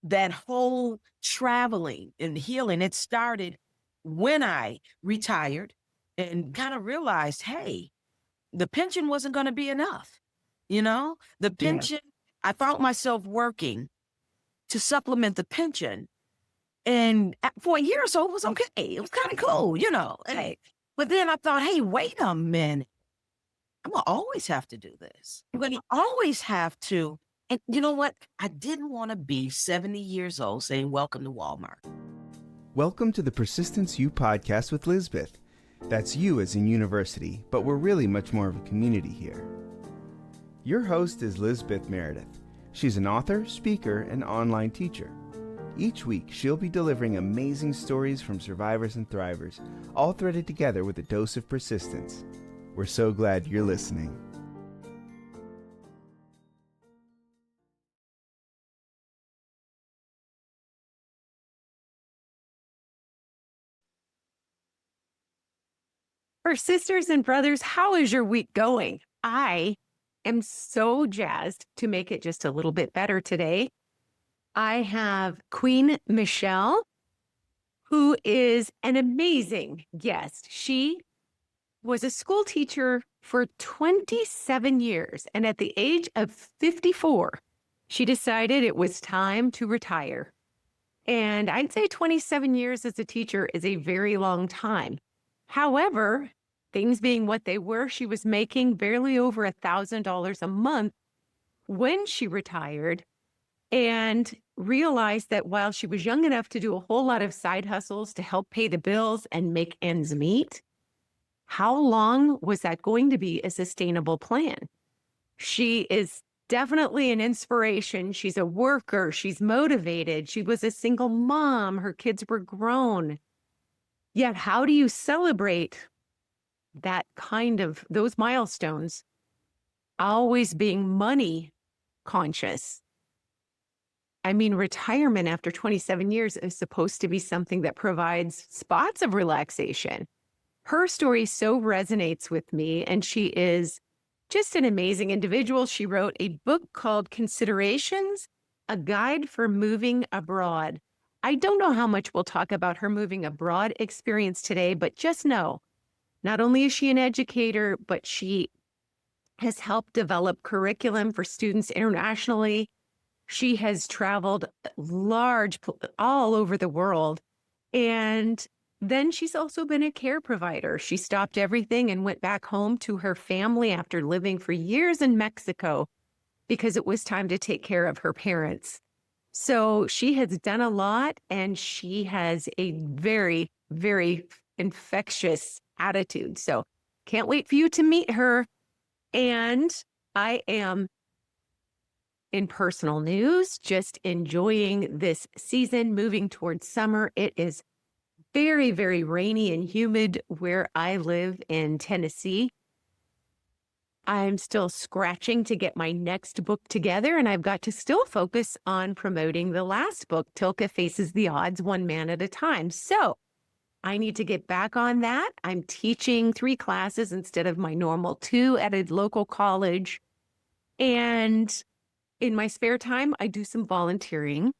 that whole traveling and healing, it started when I retired and kind of realized, hey, the pension wasn't going to be enough. The Yeah. pension, I found myself working to supplement the pension. And for a year or so, it was okay. It was kind of cool, Hey, but then I thought, hey, wait a minute. I'm going to always have to do this. I'm going to always have to. And you know what? I didn't want to be 70 years old saying, welcome to Walmart. Welcome to the Persistence U podcast with Lisbeth. That's you as in university, but we're really much more of a community here. Your host is Lisbeth Meredith. She's an author, speaker, and online teacher. Each week, she'll be delivering amazing stories from survivors and thrivers, all threaded together with a dose of persistence. We're so glad you're listening. For sisters and brothers, how is your week going? I am so jazzed to make it just a little bit better today. I have Queen Michele, who is an amazing guest. She was a school teacher for 27 years, and at the age of 54, she decided it was time to retire. And I'd say 27 years as a teacher is a very long time. However, things being what they were, she was making barely over $1,000 a month when she retired and realized that while she was young enough to do a whole lot of side hustles to help pay the bills and make ends meet, how long was that going to be a sustainable plan? She is definitely an inspiration. She's a worker. She's motivated. She was a single mom. Her kids were grown. Yet, how do you celebrate those milestones, always being money conscious? I mean, retirement after 27 years is supposed to be something that provides spots of relaxation. Her story so resonates with me, and she is just an amazing individual. She wrote a book called Considerations, A Guide for Moving Abroad. I don't know how much we'll talk about her moving abroad experience today, but just know, not only is she an educator, but she has helped develop curriculum for students internationally. She has traveled all over the world. And then she's also been a care provider. She stopped everything and went back home to her family after living for years in Mexico because it was time to take care of her parents. So she has done a lot, and she has a very, very infectious attitude. So can't wait for you to meet her. And I am, in personal news, just enjoying this season, moving towards summer. It is very, very rainy and humid where I live in Tennessee. I'm still scratching to get my next book together, and I've got to still focus on promoting the last book, Tilka Faces the Odds, One Man at a Time. So I need to get back on that. I'm teaching 3 classes instead of my normal 2 at a local college. And in my spare time, I do some volunteering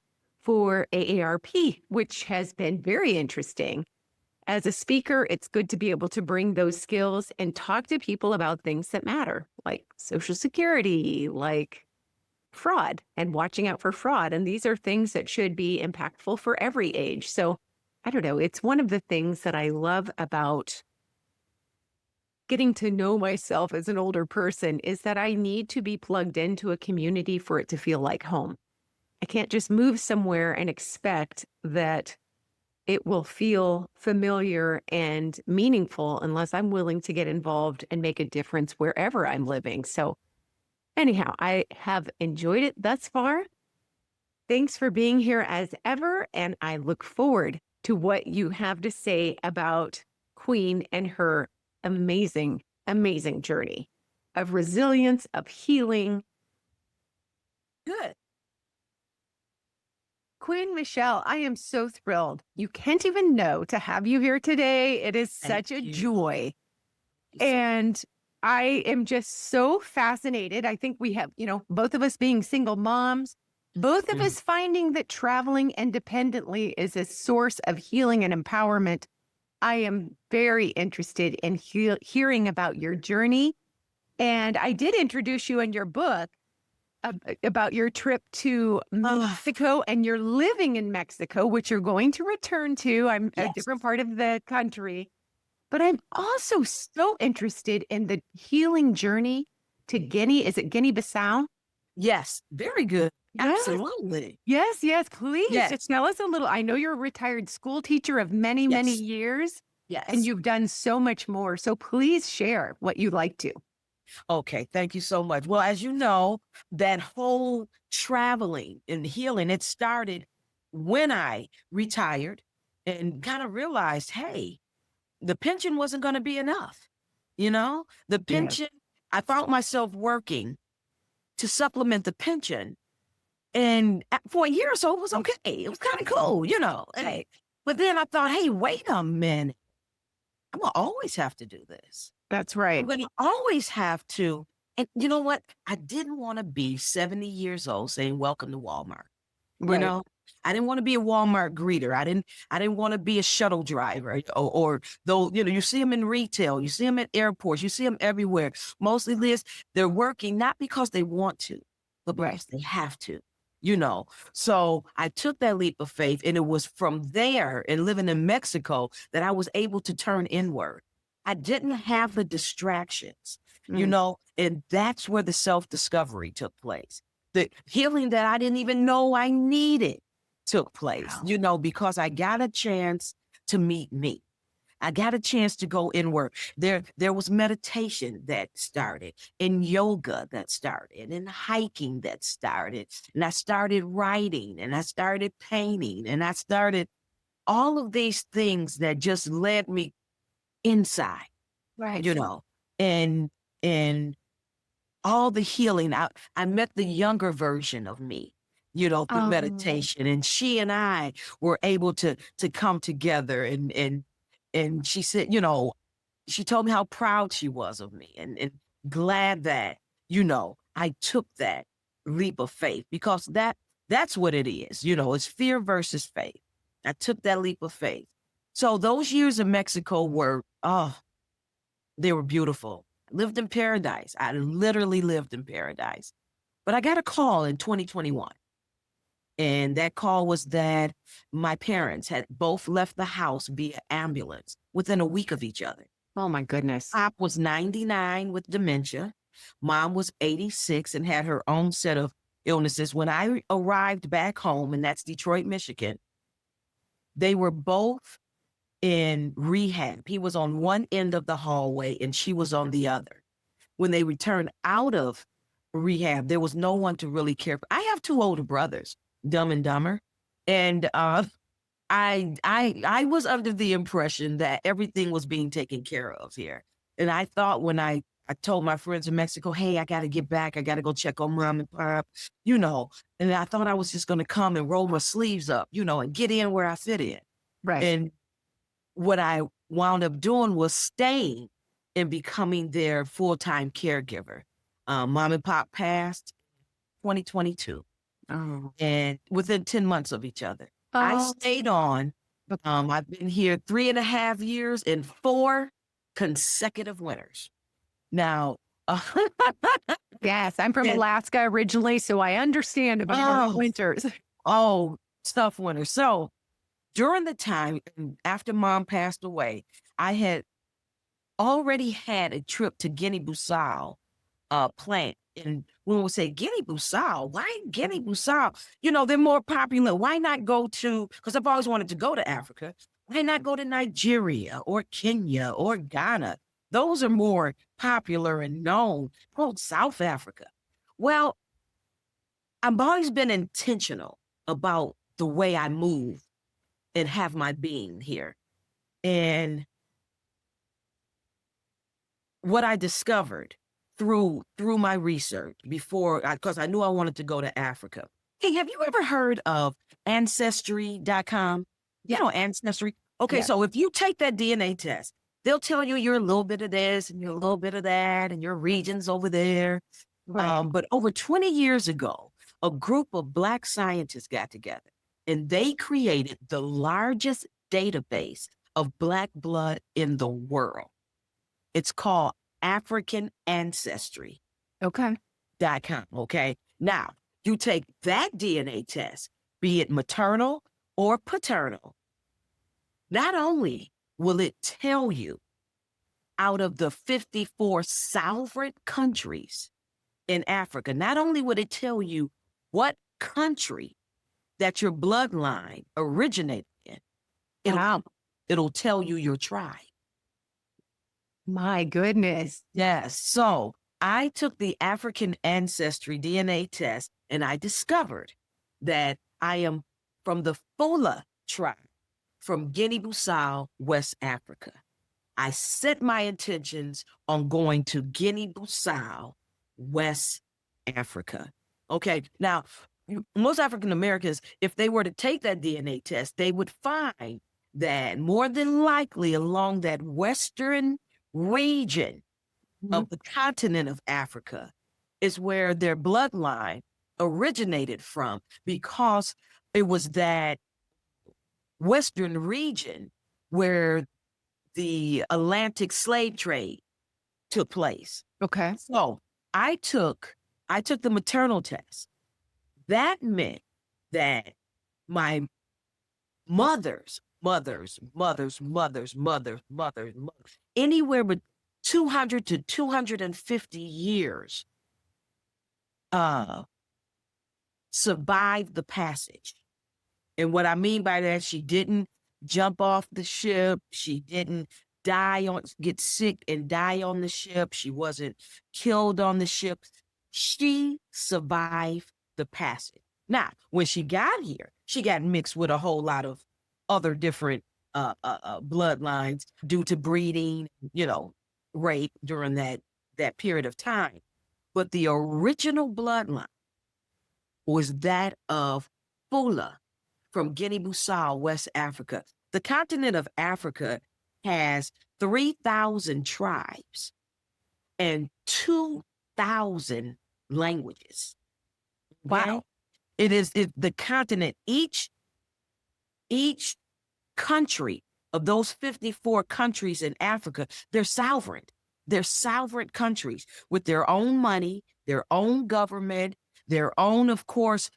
for AARP, which has been very interesting. As a speaker, it's good to be able to bring those skills and talk to people about things that matter, like Social Security, like fraud and watching out for fraud. And these are things that should be impactful for every age. So I don't know, it's one of the things that I love about getting to know myself as an older person is that I need to be plugged into a community for it to feel like home. I can't just move somewhere and expect that it will feel familiar and meaningful unless I'm willing to get involved and make a difference wherever I'm living. So anyhow, I have enjoyed it thus far. Thanks for being here as ever, and I look forward to what you have to say about Queen and her amazing, amazing journey of resilience, of healing. Good. Queen Michele, I am so thrilled. You can't even know to have you here today. It is such a joy. And I am just so fascinated. I think we have, both of us being single moms, Both of us finding that traveling independently is a source of healing and empowerment. I am very interested in hearing about your journey. And I did introduce you in your book about your trip to Mexico, and you're living in Mexico, which you're going to return to. I'm a different part of the country. But I'm also so interested in the healing journey to Guinea. Is it Guinea-Bissau? Yes, very good. Yes. Absolutely. Yes, please. Yes. Just tell us a little. I know you're a retired school teacher of many, many years, Yes. and you've done so much more. So please share what you'd like to. Okay, thank you so much. Well, as you know, that whole traveling and healing, it started when I retired and kind of realized, hey, the pension wasn't going to be enough. The pension, I found myself working to supplement the pension. And for a year or so, it was okay. It was kind of cool, Hey. But then I thought, hey, wait a minute. I'm going to always have to do this. That's right. I'm going to always have to. And you know what? I didn't want to be 70 years old saying, welcome to Walmart. Right. I didn't want to be a Walmart greeter. I didn't want to be a shuttle driver or though, you see them in retail, you see them at airports, you see them everywhere. Mostly, Liz, they're working not because they want to, but because they have to. So I took that leap of faith, and it was from there and living in Mexico that I was able to turn inward. I didn't have the distractions, and that's where the self-discovery took place. The healing that I didn't even know I needed took place, because I got a chance to meet me. I got a chance to go inward. There was meditation that started, and yoga that started, and hiking that started. And I started writing, and I started painting, and I started all of these things that just led me inside, Right. and all the healing. I met the younger version of me, through meditation, and she and I were able to come together, and she said, she told me how proud she was of me and glad that, I took that leap of faith, because that's what it is. It's fear versus faith. I took that leap of faith. So those years in Mexico were, they were beautiful. Lived in paradise. I literally lived in paradise. But I got a call in 2021. And that call was that my parents had both left the house via ambulance within a week of each other. Oh, my goodness. Pop was 99 with dementia. Mom was 86 and had her own set of illnesses. When I arrived back home, and that's Detroit, Michigan, they were both in rehab. He was on one end of the hallway and she was on the other. When they returned out of rehab, there was no one to really care for. I have two older brothers, Dumb and Dumber. And I was under the impression that everything was being taken care of here. And I thought when I told my friends in Mexico, hey, I got to get back. I got to go check on Mom and Pop, and I thought I was just going to come and roll my sleeves up, and get in where I fit in. Right. And what I wound up doing was staying and becoming their full-time caregiver. Mom and Pop passed 2022. Oh. And within 10 months of each other. Oh. I stayed on. I've been here 3.5 years and 4 consecutive winters. Now, yes, I'm from Alaska originally, so I understand about winters. Tough winters. So during the time after Mom passed away, I had already had a trip to Guinea-Bissau planned. And when we say Guinea-Bissau, why Guinea-Bissau? They're more popular. Why not go to, because I've always wanted to go to Africa. Why not go to Nigeria or Kenya or Ghana? Those are more popular and known. Oh, South Africa. Well, I've always been intentional about the way I move and have my being here. And what I discovered through my research because I knew I wanted to go to Africa. Hey, have you ever heard of ancestry.com? Ancestry. Okay, so if you take that DNA test, they'll tell you you're a little bit of this and you're a little bit of that and your region's over there. Right. But over 20 years ago, a group of Black scientists got together and they created the largest database of Black blood in the world. It's called African Ancestry. Okay. .com, okay? Now, you take that DNA test, be it maternal or paternal, not only will it tell you out of the 54 sovereign countries in Africa, not only would it tell you what country that your bloodline originated in, it'll tell you your tribe. My goodness. Yes. So I took the African Ancestry DNA test and I discovered that I am from the Fula tribe from Guinea-Bissau, West Africa. I set my intentions on going to Guinea-Bissau, West Africa. Okay. Now, most African Americans, if they were to take that DNA test, they would find that more than likely along that western region of the continent of Africa is where their bloodline originated from, because it was that western region where the Atlantic slave trade took place. Okay. So I took the maternal test. That meant that my mothers, anywhere but 200 to 250 years survived the passage. And what I mean by that, she didn't jump off the ship. She didn't get sick and die on the ship. She wasn't killed on the ship. She survived the passage. Now, when she got here, she got mixed with a whole lot of other different bloodlines due to breeding, rape during that period of time. But the original bloodline was that of Fula from Guinea-Bissau, West Africa. The continent of Africa has 3,000 tribes and 2,000 languages. Okay? Wow. It is the continent. Each country of those 54 countries in Africa, they're sovereign. They're sovereign countries with their own money, their own government, their own, of course,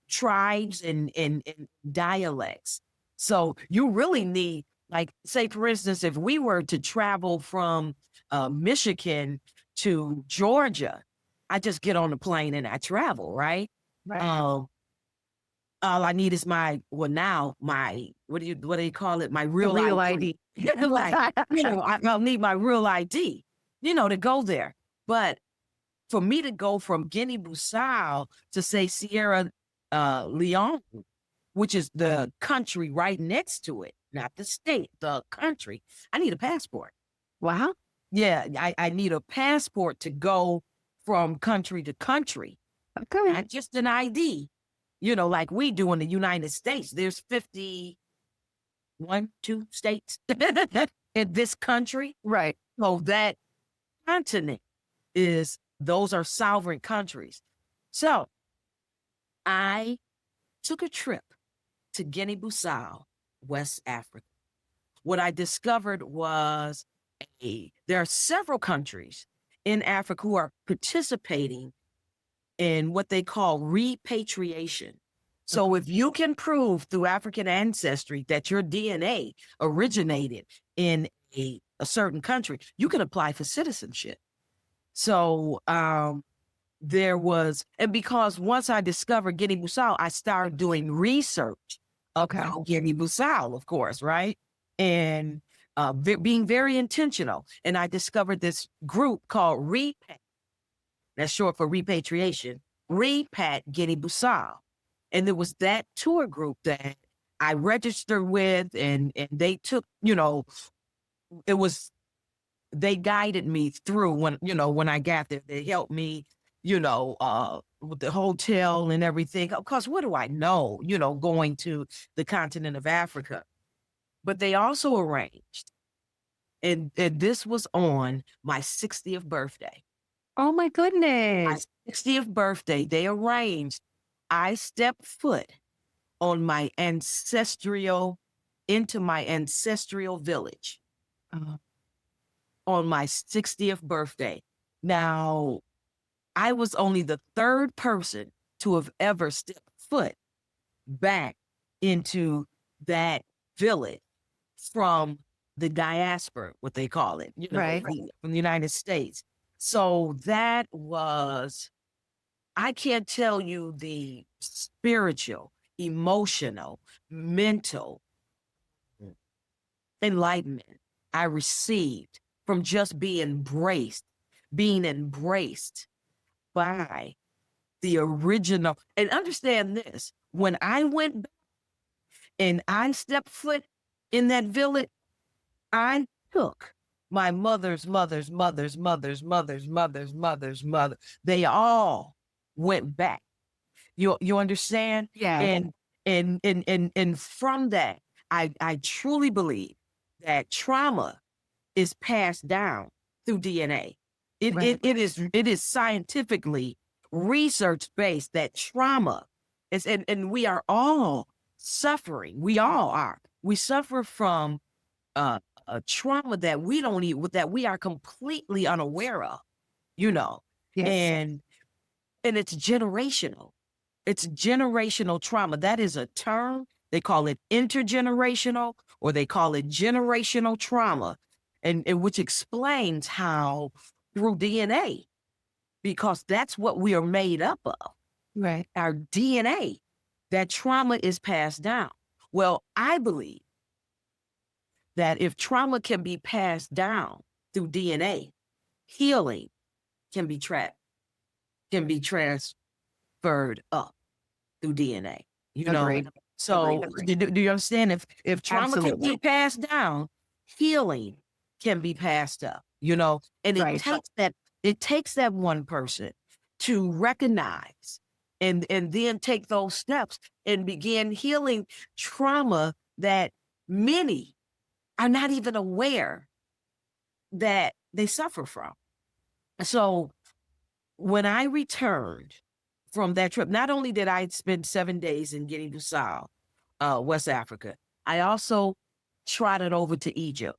tribes and dialects. So you really need, like, say, for instance, if we were to travel from Michigan to Georgia, I just get on the plane and I travel, right? Right. All I need is what do you call it? My real ID. Like, I'll need my real ID, to go there. But for me to go from Guinea-Bissau to, say, Sierra Leone, which is the country right next to it, not the state, the country, I need a passport. Wow. Yeah, I need a passport to go from country to country. Okay. Not just an ID, like we do in the United States. There's 2 states in this country. Right. So that continent those are sovereign countries. So I took a trip to Guinea-Bissau, West Africa. What I discovered was there are several countries in Africa who are participating in what they call repatriation. So if you can prove through African Ancestry that your DNA originated in a certain country, you can apply for citizenship. So and because once I discovered Guinea-Bissau, I started doing research about Guinea-Bissau, of course, right? And being very intentional. And I discovered this group called REPAT. That's short for repatriation. REPAT Guinea-Bissau. And there was that tour group that I registered with, and they took, they guided me through when I got there. They helped me, with the hotel and everything. Of course, what do I know, going to the continent of Africa? But they also arranged, and this was on my 60th birthday. Oh my My goodness. 60th birthday, they arranged I stepped foot on my into my ancestral village on my 60th birthday. Now, I was only the third person to have ever stepped foot back into that village from the diaspora, what they call it, Right. from the United States. So that was, I can't tell you the spiritual, emotional, mental enlightenment I received from just being embraced by the original. And understand this, when I went back and I stepped foot in that village, I took my mother's mother. They all went back. You understand? Yeah. And from that, I truly believe that trauma is passed down through DNA. Right. It is scientifically research based that trauma is, and we are all suffering. We all are. We suffer from a trauma that we don't even, that we are completely unaware of, you know, Yes. and it's generational. It's generational trauma. That is a term. They call it intergenerational, or they call it generational trauma, and which explains how through DNA, because that's what we are made up of. Right. Our DNA, that trauma is passed down. Well, I believe that if trauma can be passed down through DNA, healing can be transferred up through DNA. You know, Agreed. so Agreed. do you understand? If trauma can Absolutely. be passed down, healing can be passed up. You know, and Right. it takes that one person to recognize and then take those steps and begin healing trauma that many are not even aware that they suffer from. So when I returned from that trip, not only did I spend 7 days in Guinea-Bissau, West Africa, I also trotted over to Egypt,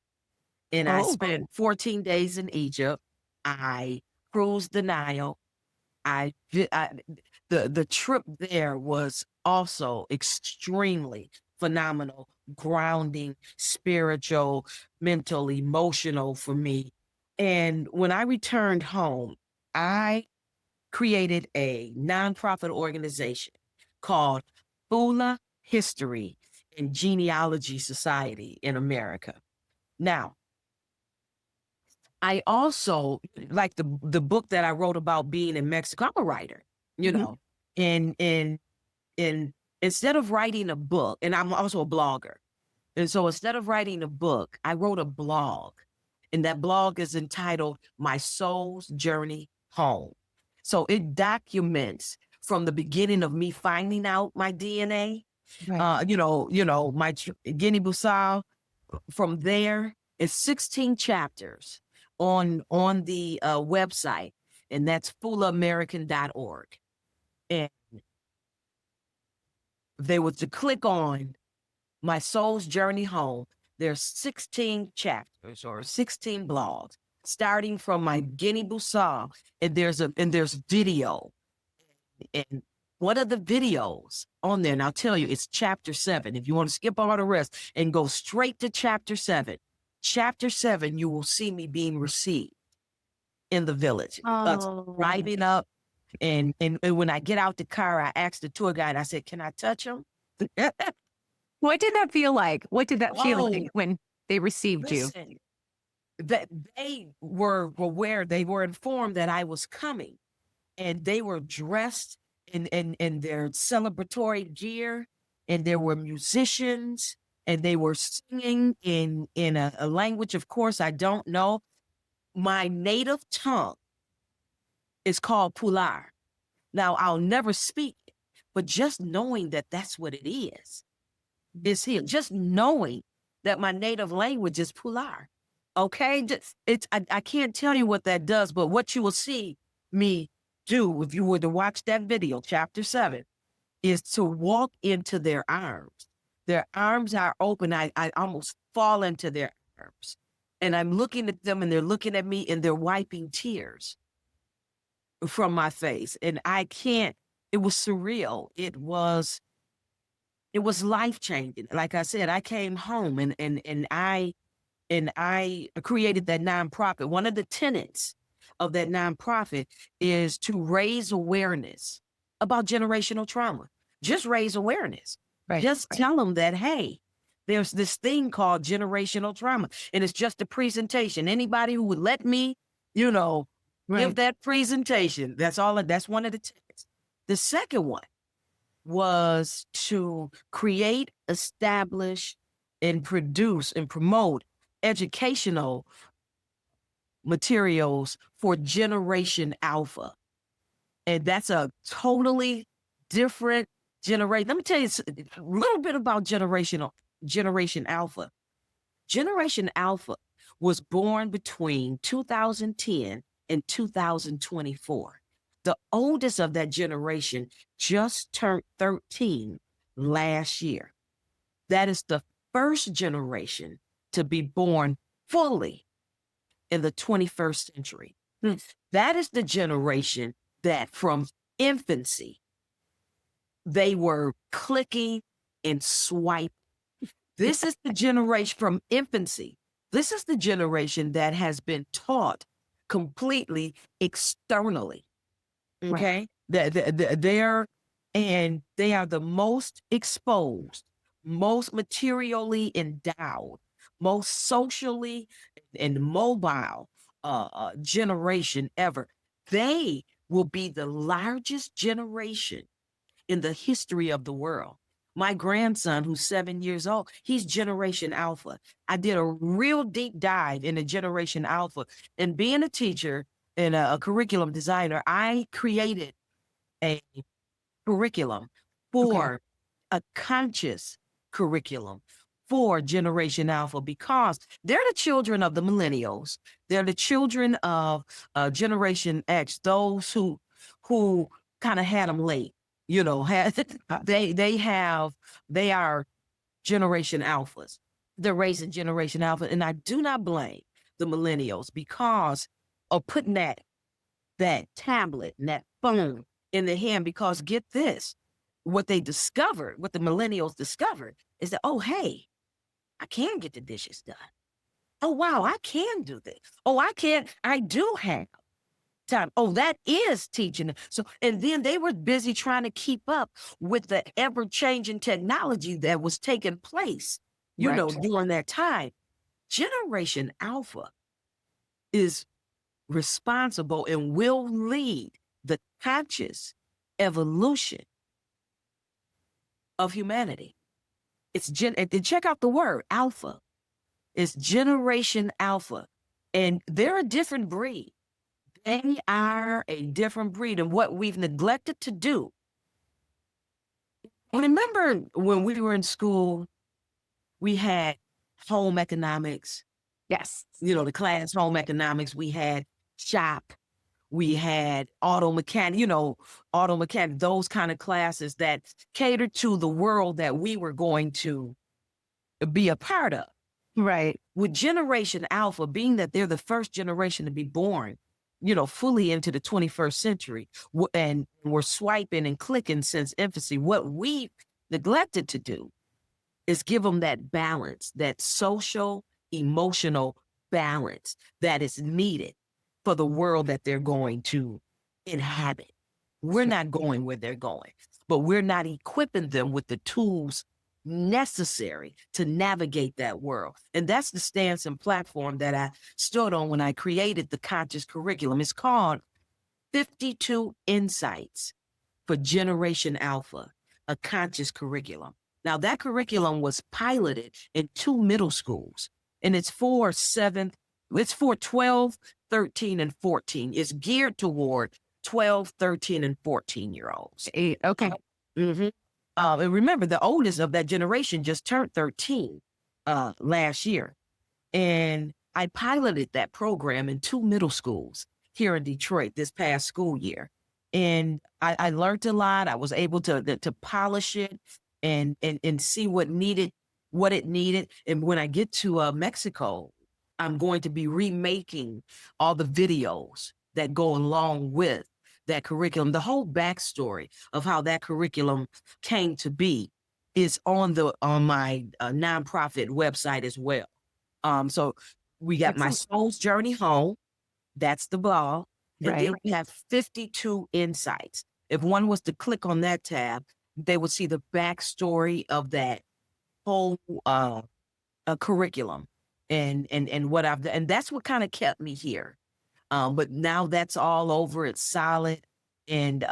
and I Oh. spent 14 days in Egypt. I cruised the Nile. The trip there was also extremely phenomenal, grounding, spiritual, mental, emotional for me. And when I returned home, I created a nonprofit organization called Fula History and Genealogy Society in America. Now, I also, like the book that I wrote about being in Mexico, I'm a writer, you Mhm. know, and instead of writing a book, and I'm also a blogger. And so instead of writing a book, I wrote a blog, and that blog is entitled My Soul's Journey Home. So it documents from the beginning of me finding out my DNA, Right. my Guinea-Bissau. From there, it's 16 chapters on the website, and that's fulaamerican.org. And they were to click on My Soul's Journey Home. There's 16 chapters or 16 blogs, starting from my Guinea-Bissau, and there's video. And one of the videos on there, and I'll tell you, it's chapter 7. If you want to skip all the rest and go straight to chapter 7, you will see me being received in the village. Us Oh. driving up, and when I get out the car, I asked the tour guide, I said, "Can I touch him?" What did that feel like? What did that feel Oh, like when they received you? listen, that they were aware, they were informed that I was coming, and they were dressed in their celebratory gear, and there were musicians, and they were singing in a language, of course, I don't know. My native tongue is called Pular. Now, I'll never speak it, but just knowing that that's what it is here. Just knowing that my native language is Pular. Okay, I can't tell you what that does, but what you will see me do if you were to watch that video, chapter 7, is to walk into their arms. Their arms are open. I almost fall into their arms. And I'm looking at them and they're looking at me and they're wiping tears from my face. And I can't, it was surreal. It was life-changing. Like I said, I came home and I created that nonprofit. One of the tenets of that nonprofit is to raise awareness about generational trauma. Just raise awareness. Right. Just tell them that, hey, there's this thing called generational trauma, and it's just a presentation. Anybody who would let me, give that presentation, that's one of the tenets. The second one was to create, establish, and produce and promote educational materials for Generation Alpha. And that's a totally different generation. Let me tell you a little bit about Generation Alpha. Generation Alpha was born between 2010 and 2024. The oldest of that generation just turned 13 last year. That is the first generation to be born fully in the 21st century. That is the generation that from infancy, they were clicking and swiping. This is the generation from infancy. This is the generation that has been taught completely externally. Okay. They are the most exposed, most materially endowed, most socially and mobile generation ever. They will be the largest generation in the history of the world. My grandson, who's 7 years old, he's Generation Alpha. I did a real deep dive into Generation Alpha. And being a teacher and a curriculum designer, I created a curriculum for a conscious curriculum for Generation Alpha, because they're the children of the millennials. They're the children of Generation X, those who kind of had them late. They are Generation Alphas. They're raising Generation Alpha. And I do not blame the millennials because of putting that tablet and that phone in the hand, because get this, what the millennials discovered is that, oh, hey, I can get the dishes done. Oh, wow, I can do this. Oh, I do have time. Oh, that is teaching. So, and then they were busy trying to keep up with the ever-changing technology that was taking place, during that time. Generation Alpha is responsible and will lead the conscious evolution of humanity. And check out the word Alpha. It's Generation Alpha, and they're a different breed. They are a different breed, and what we've neglected to do. Remember when we were in school, we had home economics. Yes. The class home economics. We had shop. We had auto mechanic, those kind of classes that catered to the world that we were going to be a part of. Right. With Generation Alpha, being that they're the first generation to be born, fully into the 21st century, and we're swiping and clicking since infancy, what we neglected to do is give them that balance, that social, emotional balance that is needed for the world that they're going to inhabit. We're not going where they're going, but we're not equipping them with the tools necessary to navigate that world. And that's the stance and platform that I stood on when I created the conscious curriculum. It's called 52 Insights for Generation Alpha, a conscious curriculum. Now, that curriculum was piloted in 2 middle schools, and it's for 12, 13, and 14. It's geared toward 12, 13, and 14-year-olds. Okay. Mm-hmm. And remember, the oldest of that generation just turned 13 last year. And I piloted that program in 2 middle schools here in Detroit this past school year. And I learned a lot. I was able to polish it and see what it needed. And when I get to Mexico, I'm going to be remaking all the videos that go along with that curriculum. The whole backstory of how that curriculum came to be is on my nonprofit website as well. So we got my Excellent. soul's journey home. That's the blog. And Right. then we have 52 insights. If one was to click on that tab, they would see the backstory of that whole curriculum and what I've done. And that's what kind of kept me here. But now that's all over. It's solid, and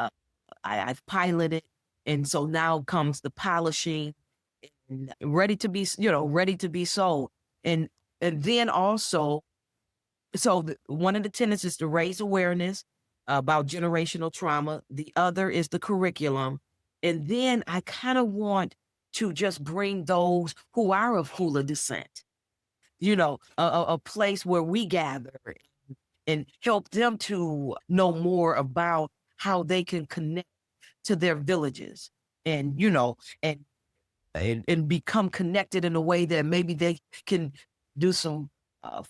I've piloted, and so now comes the polishing, and ready to be, ready to be sold. And then also, so one of the tenets is to raise awareness about generational trauma. The other is the curriculum. And then I kind of want to just bring those who are of Fula descent, a place where we gather and help them to know more about how they can connect to their villages and, and become connected in a way that maybe they can do some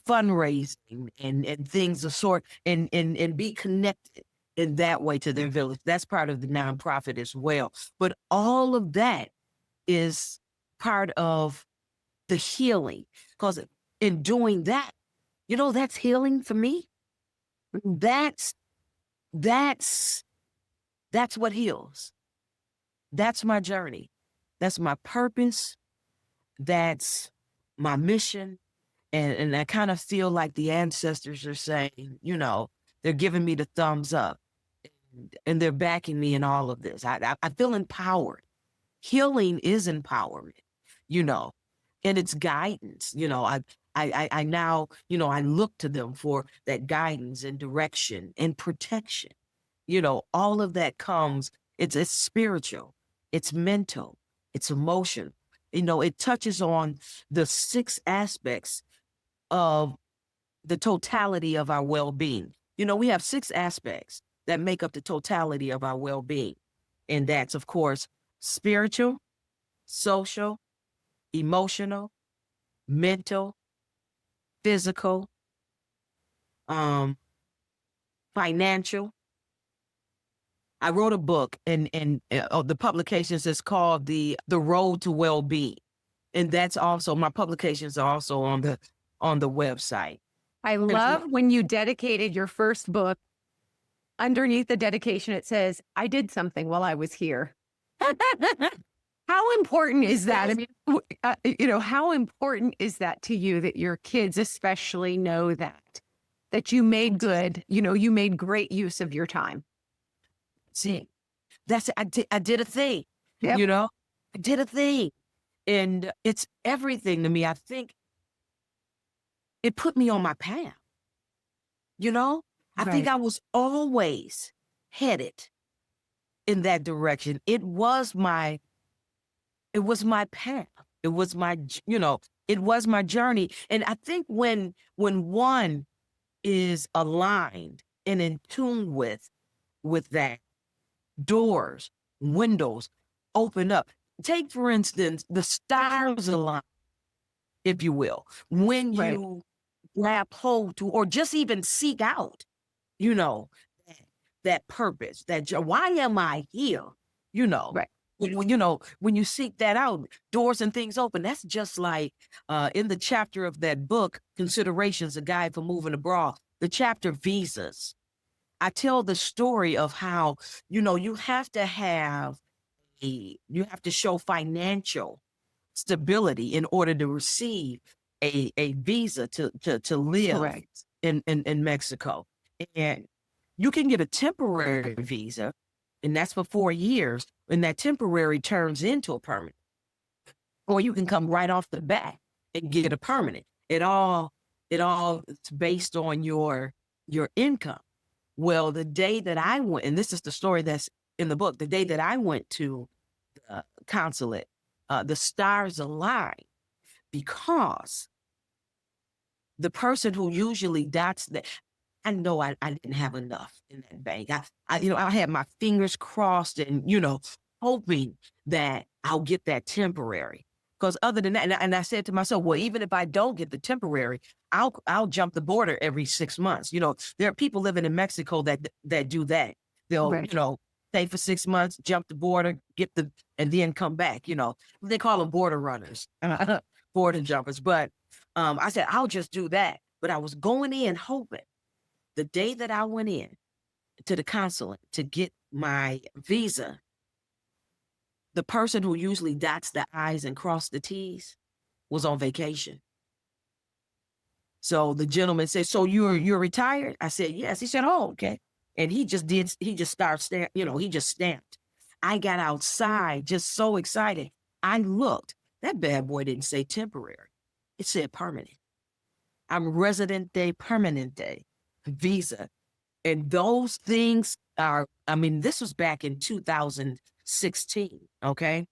fundraising and things of sort and be connected in that way to their village. That's part of the nonprofit as well. But all of that is part of the healing, because in doing that, that's healing for me. That's what heals. That's my journey. That's my purpose. That's my mission. And I kind of feel like the ancestors are saying, they're giving me the thumbs up and they're backing me in all of this. I feel empowered. Healing is empowerment, and it's guidance. I now, I look to them for that guidance and direction and protection. All of that comes, it's spiritual, it's mental, it's emotional. It touches on the 6 aspects of the totality of our well-being. We have 6 aspects that make up the totality of our well-being. And that's, of course, spiritual, social, emotional, mental, physical, financial. I wrote a book and the publications is called The Road to Well-Being. And that's also, my publications are also on the website. I love when you dedicated your first book. Underneath the dedication, it says, I did something while I was here. How important is that? I mean, how important is that to you that your kids especially know that you made good, you made great use of your time? See, I did a thing, Yep. I did a thing, and it's everything to me. I think it put me on my path. I think Right. I was always headed in that direction. It was my path. It was my, it was my journey. And I think when one is aligned and in tune with that, doors, windows open up. Take, for instance, the stars align, if you will, when Right. you grab hold to, or just even seek out, that purpose, why am I here? Right. When you seek that out, doors and things open. That's just like in the chapter of that book, Considerations, A Guide for Moving Abroad, the chapter Visas. I tell the story of how, you have to show financial stability in order to receive a visa to live Correct. in Mexico. And you can get a temporary visa, and that's for 4 years, and that temporary turns into a permanent. Or you can come right off the bat and get a permanent. It all is based on your income. Well, the day that I went, and this is the story that's in the book, the day that I went to the consulate, the stars aligned, because the person who usually dots that, I know I didn't have enough in that bank. I had my fingers crossed and, hoping that I'll get that temporary. Because other than that, and I said to myself, well, even if I don't get the temporary, I'll jump the border every 6 months. There are people living in Mexico that do that. They'll, Right. stay for 6 months, jump the border, and then come back. They call them border runners, border jumpers. But I said, I'll just do that. But I was going in hoping the day that I went in to the consulate to get my visa, the person who usually dots the I's and cross the T's was on vacation. So the gentleman said, so you're retired? I said, yes. He said, oh, okay. And he just started he just stamped. I got outside just so excited. I looked, that bad boy didn't say temporary. It said permanent. I'm residente permanente visa. And those things this was back in 2016, okay?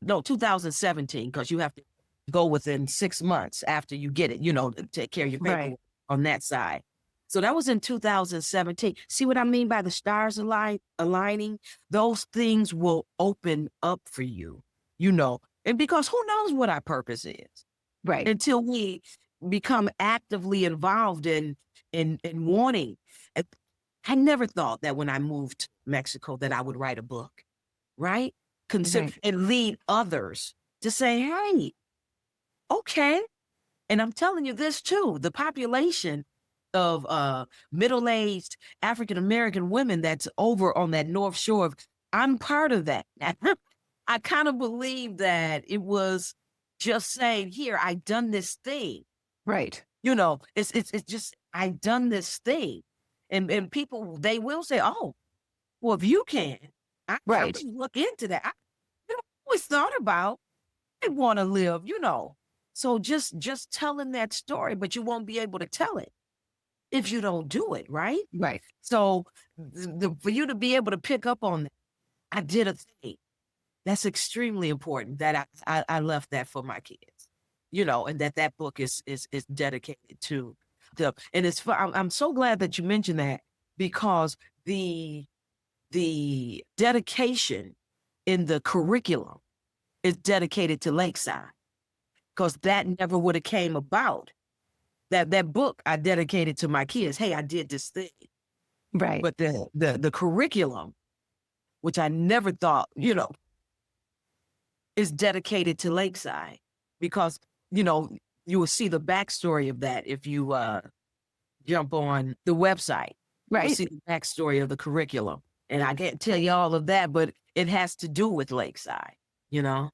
No, 2017, because you have to go within 6 months after you get it, to take care of your paperwork on that side. So that was in 2017. See what I mean by the stars aligning? Those things will open up for you, and because who knows what our purpose is? Right. Until we become actively involved in wanting. I never thought that when I moved to Mexico that I would write a book, right? And lead others to say, hey, okay. And I'm telling you this too, the population of middle-aged African-American women that's over on that North Shore, I'm part of that. I kind of believe that it was just saying, here, I done this thing. Right. It's just, I done this thing. And people, they will say, oh, well, if you can, I can look into that. I always thought about, I want to live, So just telling that story, but you won't be able to tell it if you don't do it, right? Right. So For you to be able to pick up on that, I did a thing. That's extremely important that I left that for my kids, and that book is dedicated to them. And I'm so glad that you mentioned that, because the dedication in the curriculum is dedicated to Lakeside, because that never would have came about. That book I dedicated to my kids. Hey, I did this thing. Right. But the curriculum, which I never thought, is dedicated to Lakeside, because, you will see the backstory of that if you jump on the website. Right. You'll see the backstory of the curriculum. And I can't tell you all of that, but it has to do with Lakeside, Well,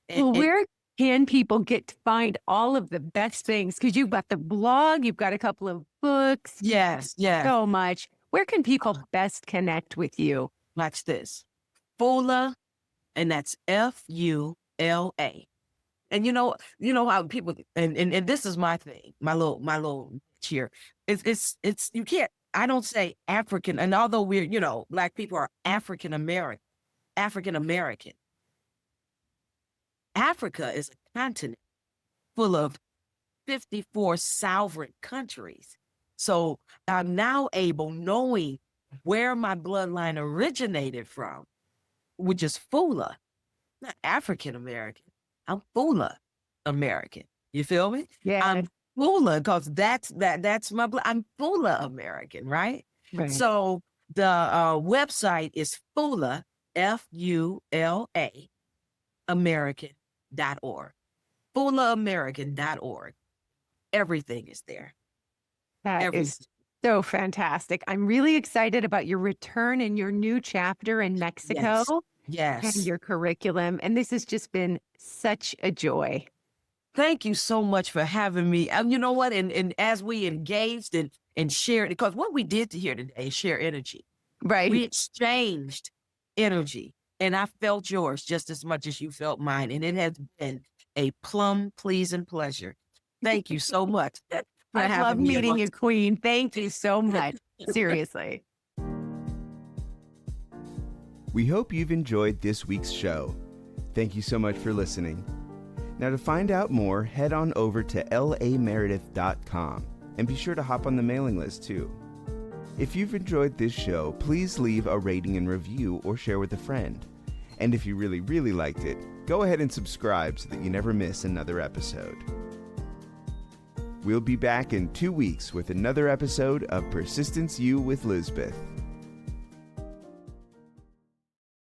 where can people get to find all of the best things? Because you've got the blog, you've got a couple of books. Yes. So much. Where can people best connect with you? Watch this. Fula, and that's Fula. And you know how people, and this is my thing, my little cheer. It's you can't, I don't say African, and although we're, Black people are African American. Africa is a continent full of 54 sovereign countries. So I'm now able, knowing where my bloodline originated from, which is Fula, not African American. I'm Fula American. You feel me? Yeah. I'm Fula because that's my blood. I'm Fula American, right? Right. So the website is Fula, Fula, American.org. FulaAmerican.org. Everything is there. That is so fantastic. I'm really excited about your return and your new chapter in Mexico. Yes. And your curriculum. And this has just been such a joy. Thank you so much for having me. You know what? And as we engaged and shared, because what we did here today is share energy. Right. We exchanged energy, and I felt yours just as much as you felt mine. And it has been a plum pleasing pleasure. Thank you so much. I love meeting you, Queen. Thank you so much. Seriously. We hope you've enjoyed this week's show. Thank you so much for listening. Now, to find out more, head on over to lameredith.com and be sure to hop on the mailing list too. If you've enjoyed this show, please leave a rating and review or share with a friend. And if you really, really liked it, go ahead and subscribe so that you never miss another episode. We'll be back in 2 weeks with another episode of Persistence U with Lisbeth.